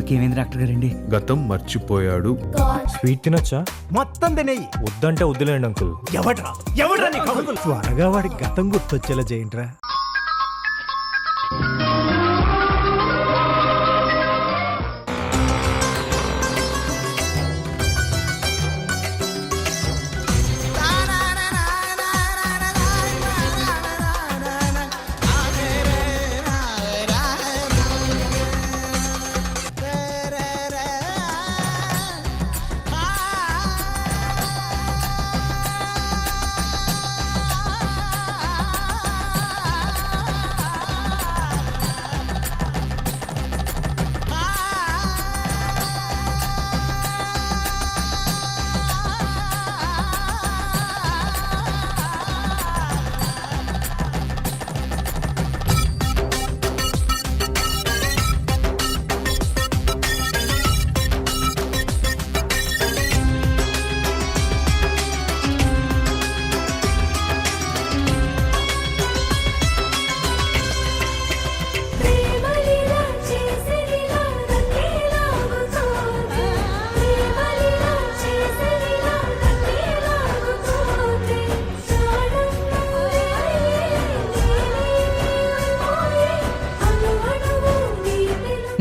దెబ్బకి ఏమైంది డాక్టర్ గారండి? గతం మర్చిపోయాడు. స్వీట్ తినొచ్చా? మొత్తం తినేయి. వద్దంటే వద్దులేండి అంకుల్. ఎవడ్రా నీకు అంకుల్? త్వరగా వాడి గతం గుర్తొచ్చేలా చేయండిరా.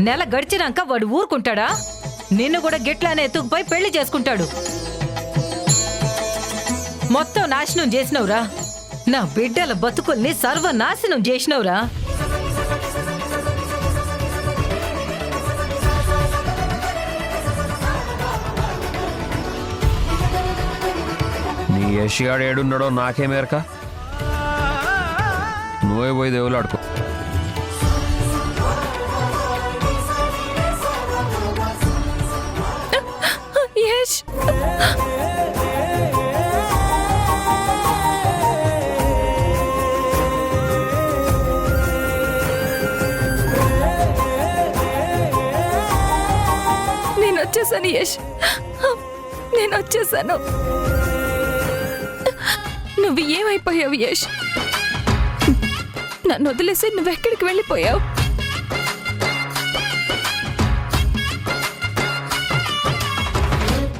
నెల గడిచినాక వాడు ఊరుకుంటాడా? నిన్ను కూడా గిట్లానే ఎత్తుకుపోయి పెళ్లి చేసుకుంటాడు. మొత్తం నాశనం చేసినవురా. నా బిడ్డల బతుకుల్ని సర్వనాశనం చేసినవురా. నీ యష్గాడు ఏడున్నాడో నాకేమేరక. నువ్వే పోయి దేవుళ్ళు ఆడుకో. యష్, నేను వచ్చేసాను. యష్, నేను వచ్చేసాను. నువ్వు ఏమైపోయావు యష్? నన్ను వదిలేసి నువ్వెక్కడికి వెళ్ళిపోయావు?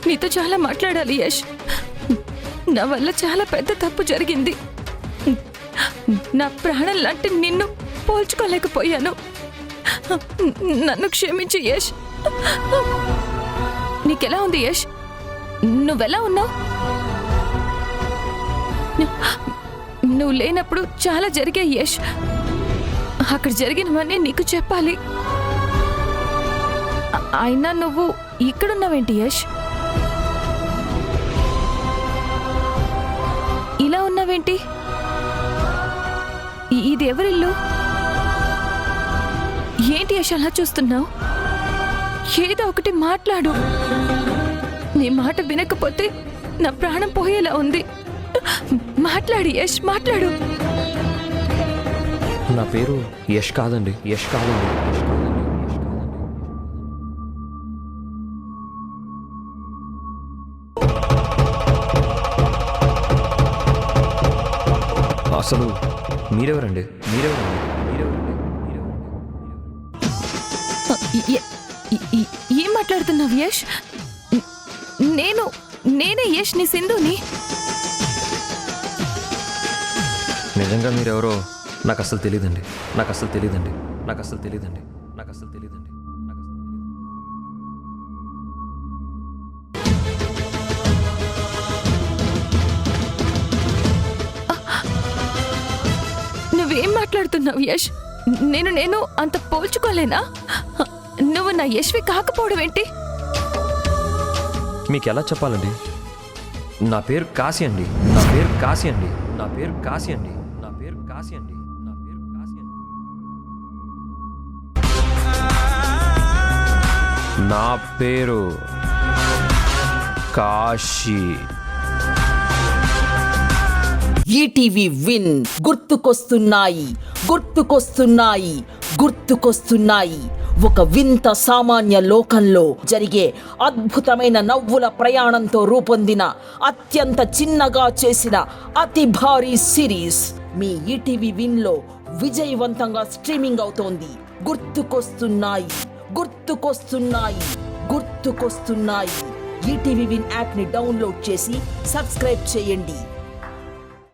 నీతో చాలా మాట్లాడాలి యష్. నా వల్ల చాలా పెద్ద తప్పు జరిగింది. నా ప్రాణం లాంటి నిన్ను పోల్చుకోలేకపోయాను. నన్ను క్షమించు యష్. నీకెలా ఉంది యష్? నువ్వెలా ఉన్నావు? నువ్వు లేనప్పుడు చాలా జరిగాయి యష్. అక్కడ జరిగినవన్నీ నీకు చెప్పాలి. అయినా నువ్వు ఇక్కడున్నావేంటి యష్? ఇలా ఉన్నావేంటి? ఇది ఎవరిల్లు? ఏంటి యష్ అలా చూస్తున్నావు? ఏదో ఒకటి మాట్లాడు. నీ మాట వినకపోతే నా ప్రాణం పోయేలా ఉంది. మాట్లాడు యష్, మాట్లాడు. నా పేరు యష్ కాదండి, యష్ కాదండి. అసలు మీరెవరండి? ఏం మాట్లాడుతున్నావు యష్? నేనే యష్, నీ సింధుని. నిజంగా మీరెవరో నాకు అసలు తెలియదండి. నువ్వేం మాట్లాడుతున్నావు యష్? నేను అంత పోల్చుకోలేనా? నువ్వు నా యశ్వి కాకపోవడం ఏంటి? మీకు ఎలా చెప్పాలండి? నా పేరు కాశీ అండి. నా పేరు కాశీ. ఈటీవీ విన్ గుర్తుకొస్తున్నాయి. ఒక వింత సామాన్య లోకంలో జరిగే అద్భుతమైన నవ్వుల ప్రయాణంతో రూపొందిన అత్యంత చిన్నగా చేసిన అతి భారీ సిరీస్ మీ ఈటీవీ విన్ లో విజయవంతంగా స్ట్రీమింగ్ అవుతోంది. గుర్తుకొస్తున్నాయి. ఈటీవీ విన్ యాప్ ని డౌన్లోడ్ చేసి సబ్స్క్రైబ్ చేయండి.